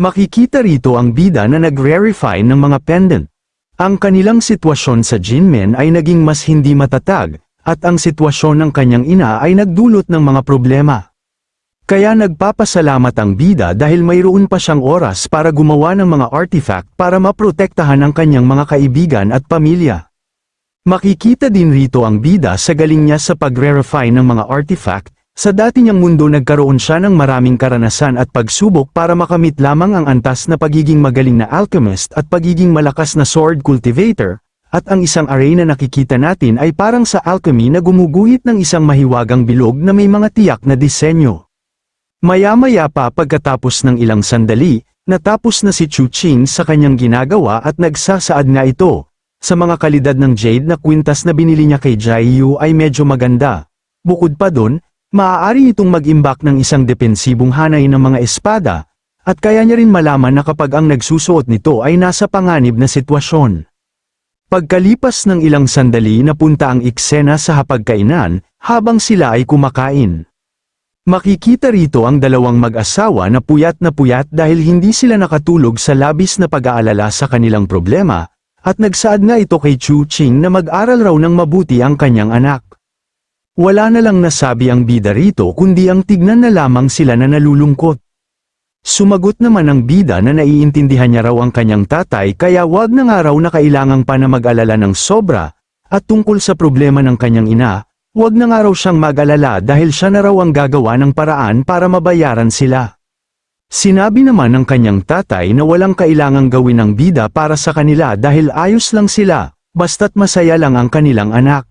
Makikita rito ang bida na nag-verify ng mga pendant. Ang kanilang sitwasyon sa Jinmen ay naging mas hindi matatag, at ang sitwasyon ng kanyang ina ay nagdulot ng mga problema. Kaya nagpapasalamat ang bida dahil mayroon pa siyang oras para gumawa ng mga artifact para maprotektahan ang kanyang mga kaibigan at pamilya. Makikita din rito ang bida sa galing niya sa pag-verify ng mga artifact. Sa dati niyang mundo nagkaroon siya ng maraming karanasan at pagsubok para makamit lamang ang antas na pagiging magaling na alchemist at pagiging malakas na sword cultivator, at ang isang array na nakikita natin ay parang sa alchemy na gumuguhit ng isang mahiwagang bilog na may mga tiyak na disenyo. Maya-maya pa pagkatapos ng ilang sandali, natapos na si Chu Qing sa kanyang ginagawa at nagsasaad nga ito. Sa mga kalidad ng jade na kwintas na binili niya kay Jai Yu ay medyo maganda. Bukod pa dun, maaari itong mag-imbak ng isang depensibong hanay ng mga espada, at kaya niya rin malaman na kapag ang nagsusuot nito ay nasa panganib na sitwasyon. Pagkalipas ng ilang sandali napunta ang eksena sa hapagkainan, habang sila ay kumakain. Makikita rito ang dalawang mag-asawa na puyat dahil hindi sila nakatulog sa labis na pag-aalala sa kanilang problema, at nagsaad nga ito kay Chu Qing na mag-aral raw ng mabuti ang kanyang anak. Wala na lang nasabi ang bida rito kundi ang tignan na lamang sila na nalulungkot. Sumagot naman ang bida na naiintindihan niya raw ang kanyang tatay kaya wag na nga raw na kailangang pa na mag-alala ng sobra, at tungkol sa problema ng kanyang ina, wag na nga raw siyang mag-alala dahil siya na raw ang gagawa ng paraan para mabayaran sila. Sinabi naman ng kanyang tatay na walang kailangang gawin ng bida para sa kanila dahil ayos lang sila, basta't masaya lang ang kanilang anak.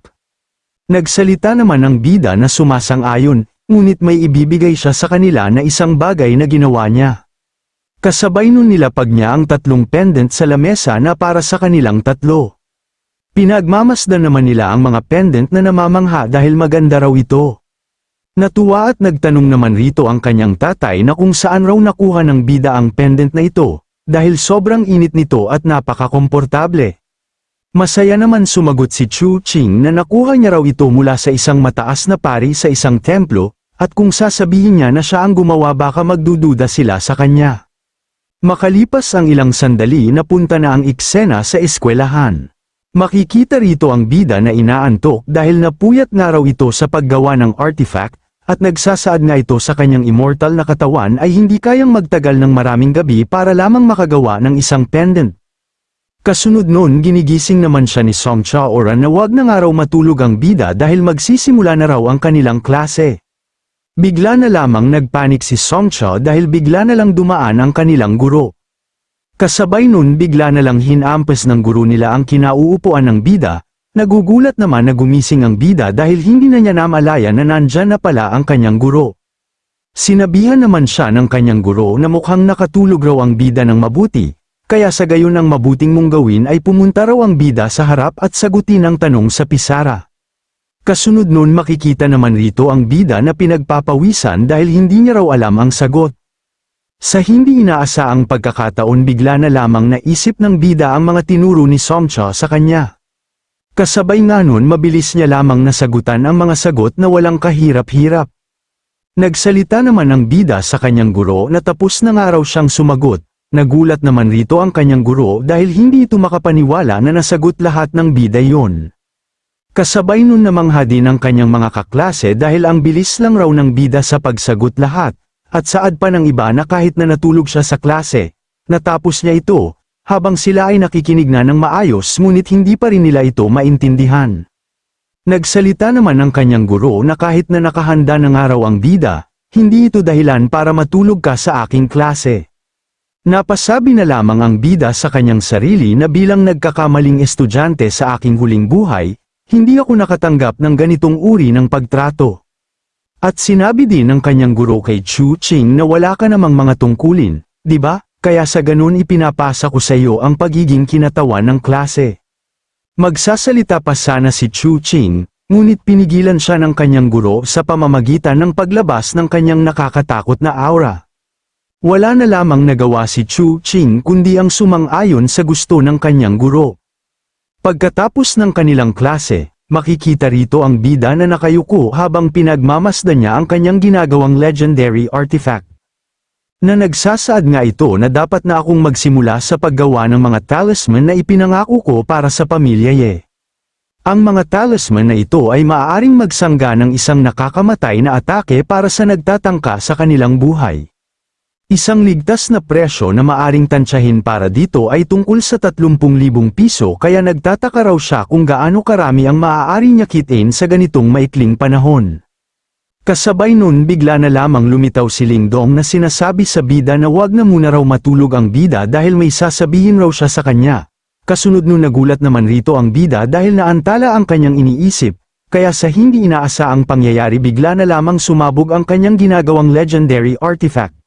Nagsalita naman ang bida na sumasang-ayon, ngunit may ibibigay siya sa kanila na isang bagay na ginawa niya. Kasabay nun nilapag niya ang 3 pendant sa lamesa na para sa kanilang 3. Pinagmamasdan naman nila ang mga pendant na namamangha dahil maganda raw ito. Natuwa at nagtanong naman rito ang kanyang tatay na kung saan raw nakuha ng bida ang pendant na ito, dahil sobrang init nito at napaka-komportable. Masaya naman sumagot si Chu Qing na nakuha niya raw ito mula sa isang mataas na pari sa isang templo, at kung sasabihin niya na siya ang gumawa baka magdududa sila sa kanya. Makalipas ang ilang sandali napunta na ang eksena sa eskwelahan. Makikita rito ang bida na inaantok dahil napuyat nga raw ito sa paggawa ng artifact, at nagsasaad nga ito sa kanyang immortal na katawan ay hindi kayang magtagal ng maraming gabi para lamang makagawa ng isang pendant. Kasunod nun ginigising naman siya ni Song Chaoran na wag na nga raw matulog ang bida dahil magsisimula na raw ang kanilang klase. Bigla na lamang nagpanik si Song Cha dahil bigla na lang dumaan ang kanilang guro. Kasabay nun bigla na lang hinampas ng guro nila ang kinauupuan ng bida, nagugulat naman na gumising ang bida dahil hindi na niya namalaya na nandyan na pala ang kanyang guro. Sinabihan naman siya ng kanyang guro na mukhang nakatulog raw ang bida ng mabuti. Kaya sa gayon ang mabuting mong gawin ay pumunta raw ang bida sa harap at sagutin ang tanong sa pisara. Kasunod nun makikita naman rito ang bida na pinagpapawisan dahil hindi niya raw alam ang sagot. Sa hindi inaasaang pagkakataon bigla na lamang naisip ng bida ang mga tinuro ni Songcha sa kanya. Kasabay nga nun mabilis niya lamang nasagutan ang mga sagot na walang kahirap-hirap. Nagsalita naman ang bida sa kanyang guro na tapos na nga raw siyang sumagot. Nagulat naman rito ang kanyang guro dahil hindi ito makapaniwala na nasagot lahat ng bida yon. Kasabay nun namangha din ang kanyang mga kaklase dahil ang bilis lang raw ng bida sa pagsagot lahat, at saad pa ng iba na kahit na natulog siya sa klase, natapos niya ito, habang sila ay nakikinig na ng maayos ngunit hindi pa rin nila ito maintindihan. Nagsalita naman ang kanyang guro na kahit na nakahanda ng araw ang bida, hindi ito dahilan para matulog ka sa aking klase. Napasabi na lamang ang bida sa kanyang sarili na bilang nagkakamaling estudyante sa aking huling buhay, hindi ako nakatanggap ng ganitong uri ng pagtrato. At sinabi din ng kanyang guro kay Chu Qing na wala ka namang mga tungkulin, di ba? Kaya sa ganun ipinapasa ko sa iyo ang pagiging kinatawan ng klase. Magsasalita pa sana si Chu Qing, ngunit pinigilan siya ng kanyang guro sa pamamagitan ng paglabas ng kanyang nakakatakot na aura. Wala na lamang nagawa si Chu Qing kundi ang sumang-ayon sa gusto ng kanyang guro. Pagkatapos ng kanilang klase, Makikita rito ang bida na nakayuko habang pinagmamasdan niya ang kanyang ginagawang legendary artifact. Na nagsasaad nga ito na dapat na akong magsimula sa paggawa ng mga talisman na ipinangako ko para sa pamilya Ye. Ang mga talisman na ito ay maaaring magsangga ng isang nakakamatay na atake para sa nagtatangka sa kanilang buhay. Isang ligtas na presyo na maaring tansyahin para dito ay tungkol sa 30,000 piso kaya nagtataka raw siya kung gaano karami ang maaari niya kitain sa ganitong maikling panahon. Kasabay nun bigla na lamang lumitaw si Lingdong na sinasabi sa bida na wag na muna raw matulog ang bida dahil may sasabihin raw siya sa kanya. Kasunod nun nagulat naman rito ang bida dahil naantala ang kanyang iniisip, kaya sa hindi inaasaang pangyayari bigla na lamang sumabog ang kanyang ginagawang legendary artifact.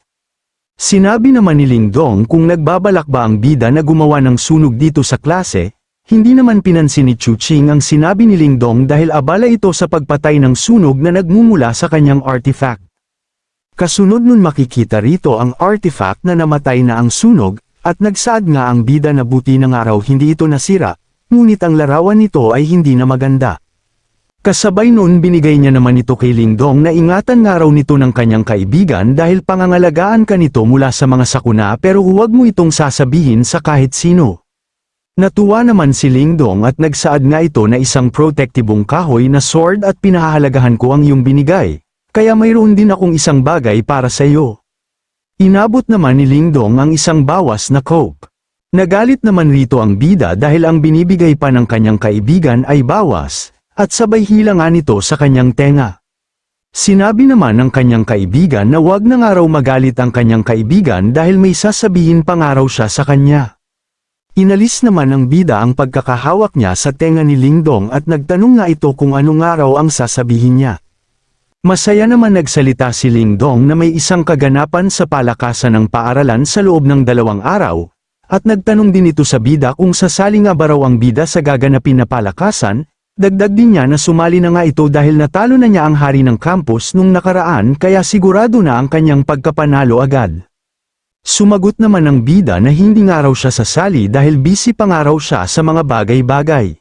Sinabi naman ni Lingdong kung nagbabalak ba ang bida na gumawa ng sunog dito sa klase, hindi naman pinansin ni Chuching ang sinabi ni Lingdong dahil abala ito sa pagpatay ng sunog na nagmumula sa kanyang artifact. Kasunod nun makikita rito ang artifact na namatay na ang sunog, at nagsaad nga ang bida na buti ng araw hindi ito nasira, ngunit ang larawan nito ay hindi na maganda. Kasabay nun binigay niya naman ito kay Lingdong na ingatan nga raw nito ng kanyang kaibigan dahil pangangalagaan ka nito mula sa mga sakuna pero huwag mo itong sasabihin sa kahit sino. Natuwa naman si Lingdong at nagsaad nga ito na isang protektibong kahoy na sword at pinahahalagahan ko ang iyong binigay, kaya mayroon din akong isang bagay para sa iyo. Inabot naman ni Lingdong ang isang bawas na cope. Nagalit naman rito ang bida dahil ang binibigay pa ng kanyang kaibigan ay bawas, at sabay hila nga nito sa kanyang tenga. Sinabi naman ng kanyang kaibigan na wag na nga raw magalit ang kanyang kaibigan dahil may sasabihin pa nga raw siya sa kanya. Inalis naman ng bida ang pagkakahawak niya sa tenga ni Lingdong at nagtanong nga ito kung ano nga raw ang sasabihin niya. Masaya naman nagsalita si Lingdong na may isang kaganapan sa palakasan ng paaralan sa loob ng 2 araw, at nagtanong din ito sa bida kung sasali nga ba raw ang bida sa gaganapin na palakasan. Dagdag din niya na sumali na nga ito dahil natalo na niya ang hari ng campus nung nakaraan kaya sigurado na ang kanyang pagkapanalo agad. Sumagot naman ang bida na hindi nga raw siya sasali dahil busy pa nga raw siya sa mga bagay-bagay.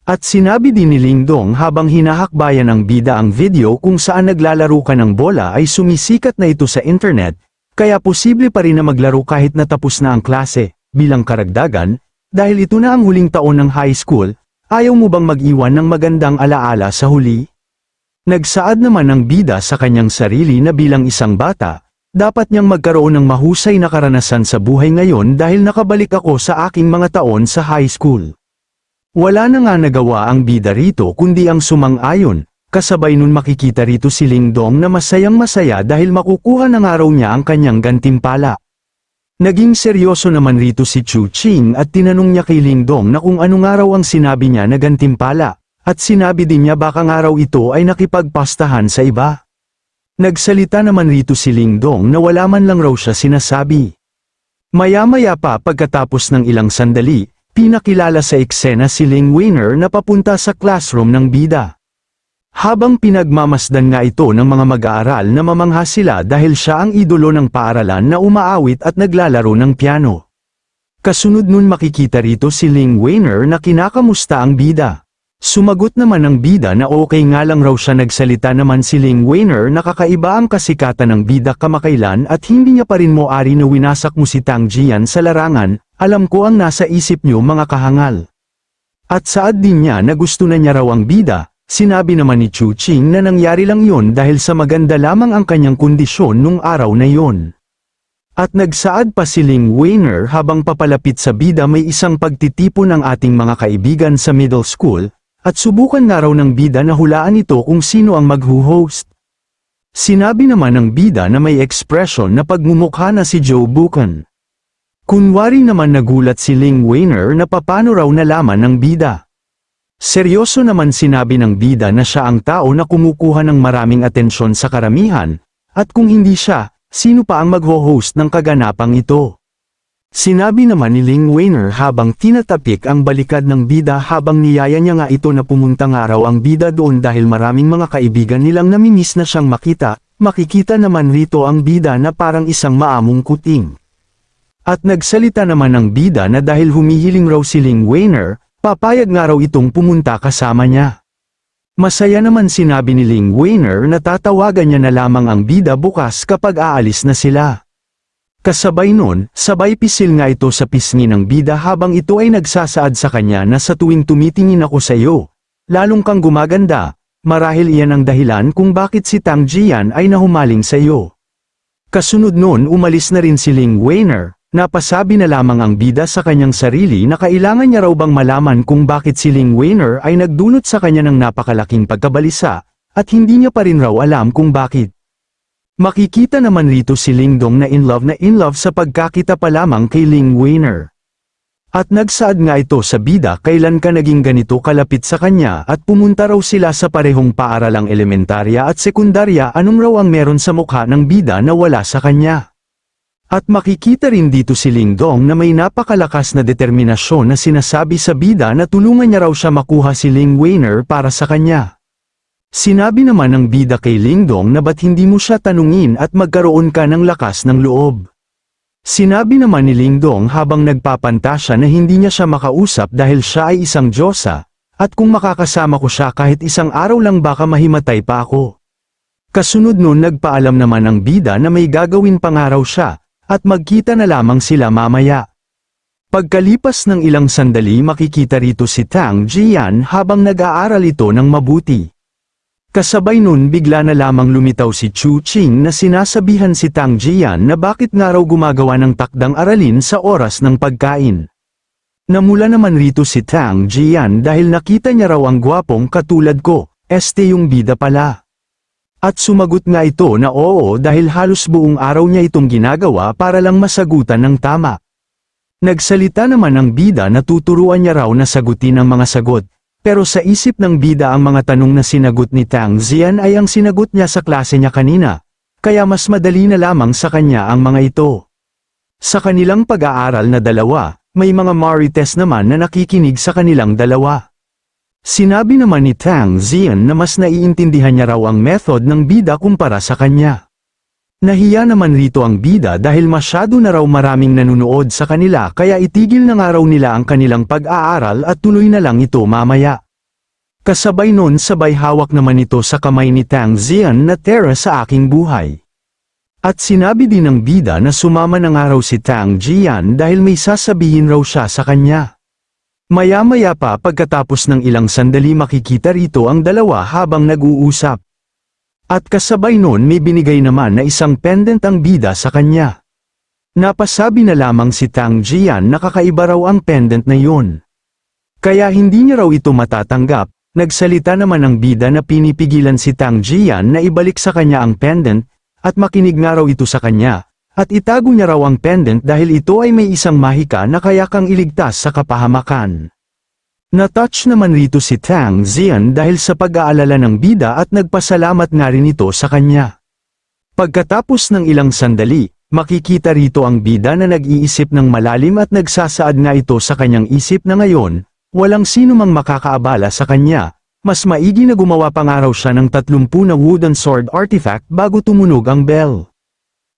At sinabi din ni Lingdong habang hinahakbayan ng bida ang video kung saan naglalaro ka ng bola ay sumisikat na ito sa internet, kaya posible pa rin na maglaro kahit natapos na ang klase. Bilang karagdagan, dahil ito na ang huling taon ng high school, ayaw mo bang mag-iwan ng magandang alaala sa huli? Nagsaad naman ng bida sa kanyang sarili na bilang isang bata, dapat niyang magkaroon ng mahusay na karanasan sa buhay ngayon dahil nakabalik ako sa aking mga taon sa high school. Wala na nga nagawa ang bida rito kundi ang sumang-ayon, kasabay nun makikita rito si Lingdong na masayang masaya dahil makukuha ng araw niya ang kanyang gantimpala. Naging seryoso naman rito si Chuching at tinanong niya kay Lingdong na kung ano nga raw ang sinabi niya na gantimpala, at sinabi din niya baka nga raw ito ay nakipagpastahan sa iba. Nagsalita naman rito si Lingdong na wala man lang raw siya sinasabi. Maya-maya pa pagkatapos ng ilang sandali, pinakilala sa eksena si Ling Weiner na papunta sa classroom ng bida. Habang pinagmamasdan nga ito ng mga mag-aaral na mamangha sila dahil siya ang idolo ng paaralan na umaawit at naglalaro ng piano. Kasunod nun makikita rito si Ling Weiner na kinakamusta ang bida. Sumagot naman ang bida na okay nga lang raw siya. Nagsalita naman si Ling Weiner na kakaiba ang kasikatan ng bida kamakailan at hindi niya pa rin moari na winasak mo si Tang Jian sa larangan, alam ko ang nasa isip niyo mga kahangal. At saad din niya na gusto na niya raw ang bida. Sinabi naman ni Chuching na nangyari lang yon dahil sa maganda lamang ang kanyang kondisyon nung araw na yon. At nagsaad pa si Ling Weiner habang papalapit sa bida may isang pagtitipon ng ating mga kaibigan sa middle school, at subukan nga raw ng bida na hulaan ito kung sino ang magho-host. Sinabi naman ng bida na may ekspresyon na pagmumukha na si Joe Buchan. Kunwari naman nagulat si Ling Weiner na papano raw nalaman ng bida. Seryoso naman sinabi ng bida na siya ang tao na kumukuha ng maraming atensyon sa karamihan, at kung hindi siya, sino pa ang magho-host ng kaganapang ito? Sinabi naman ni Ling Weiner habang tinatapik ang balikad ng bida habang niyaya niya nga ito na pumunta nga raw ang bida doon dahil maraming mga kaibigan nilang namimiss na siyang makita. Makikita naman rito ang bida na parang isang maamong kuting. At nagsalita naman ang bida na dahil humihiling raw si Ling Weiner, papayag nga raw itong pumunta kasama niya. Masaya naman sinabi ni Ling Weiner na tatawagan niya na lamang ang bida bukas kapag aalis na sila. Kasabay nun, sabay pisil nga ito sa pisngi ng bida habang ito ay nagsasaad sa kanya na sa tuwing tumitingin ako sa iyo, lalong kang gumaganda, marahil iyan ang dahilan kung bakit si Tang Jian ay nahumaling sa iyo. Kasunod nun umalis na rin si Ling Weiner. Napasabi na lamang ang bida sa kanyang sarili na kailangan niya raw bang malaman kung bakit si Ling Weiner ay nagdulot sa kanya ng napakalaking pagkabalisa, at hindi niya pa rin raw alam kung bakit. Makikita naman rito si Ling Dong na in love sa pagkakita pa lamang kay Ling Weiner. At nagsaad nga ito sa bida kailan ka naging ganito kalapit sa kanya at pumunta raw sila sa parehong paaralang elementarya at sekundarya, anong raw ang meron sa mukha ng bida na wala sa kanya. At makikita rin dito si Ling Dong na may napakalakas na determinasyon na sinasabi sa bida na tulungan niya raw siya makuha si Ling Weiner para sa kanya. Sinabi naman ng bida kay Ling Dong na ba't hindi mo siya tanungin at magkaroon ka ng lakas ng loob. Sinabi naman ni Ling Dong habang nagpapantasya na hindi niya siya makausap dahil siya ay isang diyosa, at kung makakasama ko siya kahit isang araw lang baka mahimatay pa ako. Kasunod nun nagpaalam naman ang bida na may gagawin pangaraw siya, at magkita na lamang sila mamaya. Pagkalipas ng ilang sandali makikita rito si Tang Jian habang nag-aaral ito ng mabuti. Kasabay nun bigla na lamang lumitaw si Chu Qing na sinasabihan si Tang Jian na bakit nga raw gumagawa ng takdang aralin sa oras ng pagkain. Namula naman rito si Tang Jian dahil nakita niya raw ang gwapong katulad ko, yung bida pala. At sumagot nga ito na oo dahil halos buong araw niya itong ginagawa para lang masagutan ng tama. Nagsalita naman ang bida na tuturuan niya raw na sagutin ang mga sagot, pero sa isip ng bida ang mga tanong na sinagot ni Tang Jian ay ang sinagot niya sa klase niya kanina, kaya mas madali na lamang sa kanya ang mga ito. Sa kanilang pag-aaral na dalawa, may mga marites naman na nakikinig sa kanilang dalawa. Sinabi naman ni Tang Jian na mas naiintindihan niya raw ang method ng bida kumpara sa kanya. Nahiya naman rito ang bida dahil masyado na raw maraming nanunood sa kanila kaya itigil na nga raw nila ang kanilang pag-aaral at tuloy na lang ito mamaya. Kasabay nun sabay hawak naman ito sa kamay ni Tang Jian na tera sa aking buhay. At sinabi din ng bida na sumama na nga raw si Tang Jian dahil may sasabihin raw siya sa kanya. Maya-maya pa pagkatapos ng ilang sandali makikita rito ang dalawa habang nag-uusap. At kasabay nun may binigay naman na isang pendant ang bida sa kanya. Napasabi na lamang si Tang Jian na kakaiba raw ang pendant na yun. Kaya hindi niya raw ito matatanggap, nagsalita naman ang bida na pinipigilan si Tang Jian na ibalik sa kanya ang pendant, at makinig nga raw ito sa kanya. At itago niya raw ang pendant dahil ito ay may isang mahika na kaya kang iligtas sa kapahamakan. Na-touch naman rito si Tang Jian dahil sa pag-aalala ng bida at nagpasalamat nga rin ito sa kanya. Pagkatapos ng ilang sandali, makikita rito ang bida na nag-iisip ng malalim at nagsasaad nga ito sa kanyang isip na ngayon, walang sino mang makakaabala sa kanya, mas maigi na gumawa pa nga raw siya ng 30 na wooden sword artifact bago tumunog ang bell.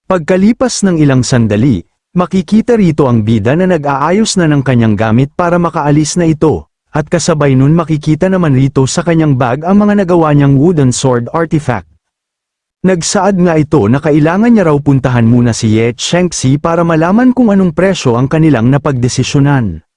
Pagkalipas ng ilang sandali, makikita rito ang bida na nag-aayos na ng kanyang gamit para makaalis na ito, at kasabay nun makikita naman rito sa kanyang bag ang mga nagawa niyang wooden sword artifact. Nagsaad nga ito na kailangan niya raw puntahan muna si Ye Chengxi para malaman kung anong presyo ang kanilang napagdesisyonan.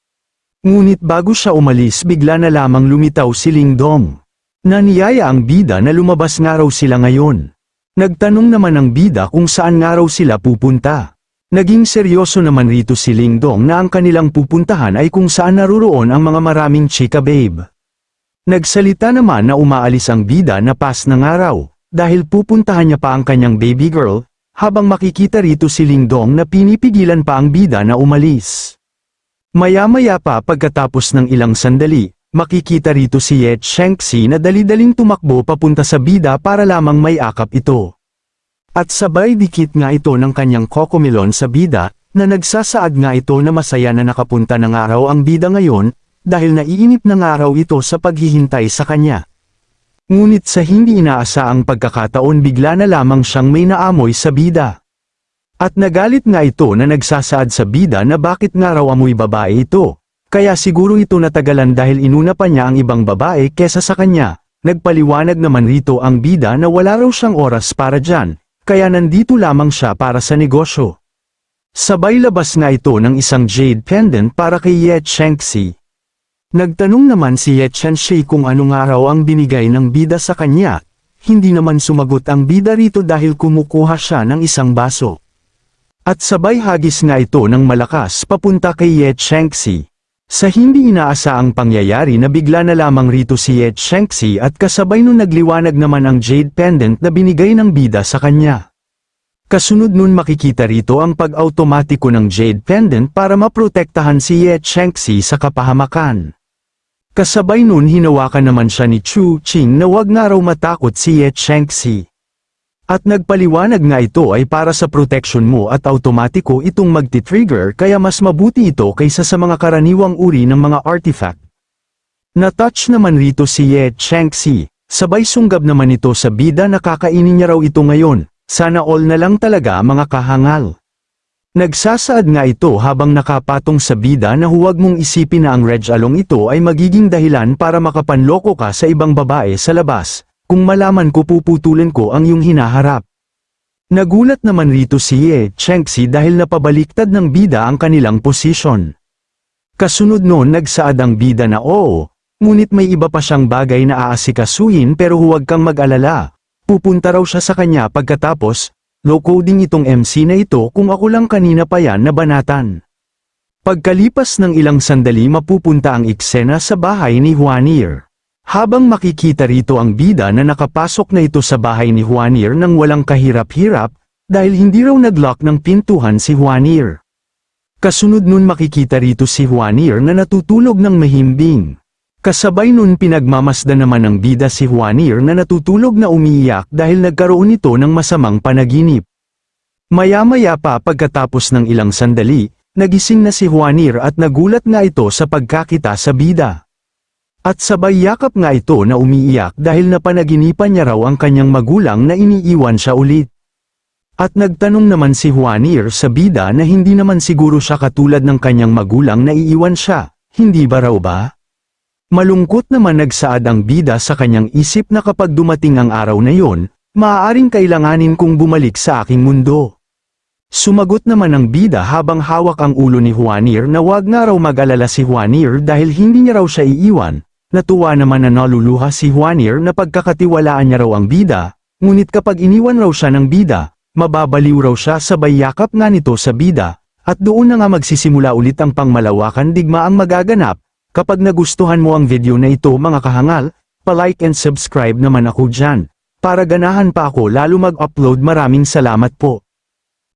Ngunit bago siya umalis bigla na lamang lumitaw si Ling Dong. Naniyaya ang bida na lumabas nga raw sila ngayon. Nagtanong naman ang bida kung saan nga raw sila pupunta. Naging seryoso naman rito si Ling Dong na ang kanilang pupuntahan ay kung saan naruroon ang mga maraming chika babe. Nagsalita naman na umaalis ang bida na pas ng araw, dahil pupuntahan niya pa ang kanyang baby girl, habang makikita rito si Ling Dong na pinipigilan pa ang bida na umalis. Maya-maya pa pagkatapos ng ilang sandali, makikita rito si Ye Chengxi na dali-daling tumakbo papunta sa bida para lamang may akap ito. At sabay dikit nga ito ng kanyang kokomilon sa bida, na nagsasaad nga ito na masaya na nakapunta ng araw ang bida ngayon, dahil naiinip ng araw ito sa paghihintay sa kanya. Ngunit sa hindi inaasaang pagkakataon bigla na lamang siyang may naamoy sa bida. At nagalit nga ito na nagsasaad sa bida na bakit nga raw amoy babae ito. Kaya siguro ito natagalan dahil inuna pa niya ang ibang babae kesa sa kanya, Nagpaliwanag naman rito ang bida na wala raw siyang oras para dyan, kaya nandito lamang siya para sa negosyo. Sabay labas nga ito ng isang jade pendant para kay Ye Chengxi. Nagtanong naman si Ye Chengxi kung ano nga raw ang binigay ng bida sa kanya, hindi naman sumagot ang bida rito dahil kumukuha siya ng isang baso. At sabay hagis nga ito ng malakas papunta kay Ye Chengxi. Sa hindi inaasaang pangyayari na bigla na lamang rito si Ye Chengxi at kasabay nun nagliwanag naman ang jade pendant na binigay ng bida sa kanya. Kasunod nun makikita rito ang pag-automatiko ng jade pendant para maprotektahan si Ye Chengxi sa kapahamakan. Kasabay nun hinawakan naman siya ni Chu Qing na wag nga raw matakot si Ye Chengxi. At nagpaliwanag nga ito ay para sa protection mo at automatiko itong magti-trigger kaya mas mabuti ito kaysa sa mga karaniwang uri ng mga artifact. Na-touch naman rito si Ye Chengxi, sabay sunggab naman ito sa bida na kakainin niya raw ito ngayon, sana all na lang talaga mga kahangal. Nagsasaad nga ito habang nakapatong sa bida na huwag mong isipin na ang Reg Along ito ay magiging dahilan para makapanloko ka sa ibang babae sa labas. Kung malaman ko puputulin ko ang iyong hinaharap. Nagulat naman rito si Ye Chengxi dahil napabaliktad ng bida ang kanilang posisyon. Kasunod noon nagsaad ang bida na oo, ngunit may iba pa siyang bagay na aasikasuhin pero huwag kang mag-alala. Pupunta raw siya sa kanya pagkatapos, low-coding itong MC na ito kung ako lang kanina pa yan nabanatan. Pagkalipas ng ilang sandali mapupunta ang eksena sa bahay ni Huanir. Habang makikita rito ang bida na nakapasok na ito sa bahay ni Huanir nang walang kahirap-hirap, dahil hindi raw nag-lock ng pintuhan si Huanir. Kasunod nun makikita rito si Huanir na natutulog ng mahimbing. Kasabay nun pinagmamasdan naman ng bida si Huanir na natutulog na umiiyak dahil nagkaroon ito ng masamang panaginip. Maya-maya pa pagkatapos ng ilang sandali, nagising na si Huanir at nagulat nga ito sa pagkakita sa bida. At sabay yakap nga ito na umiiyak dahil napanaginipan niya raw ang kanyang magulang na iniiwan siya ulit. At nagtanong naman si Huanir sa bida na hindi naman siguro siya katulad ng kanyang magulang na iiwan siya, hindi ba raw ba? Malungkot naman nagsaad ang bida sa kanyang isip na kapag dumating ang araw na yon, maaaring kailanganin kong bumalik sa aking mundo. Sumagot naman ang bida habang hawak ang ulo ni Huanir na wag nga raw mag-alala si Huanir dahil hindi niya raw siya iiwan. Natuwa naman na naluluha si Huanir na pagkakatiwalaan niya raw ang bida, ngunit kapag iniwan raw siya ng bida, mababaliw raw siya sabay yakap nga nito sa bida, at doon na nga magsisimula ulit ang pangmalawakan digmaang magaganap. Kapag nagustuhan mo ang video na ito mga kahangal, pa-like and subscribe naman ako dyan, para ganahan pa ako lalo mag-upload. Maraming salamat po.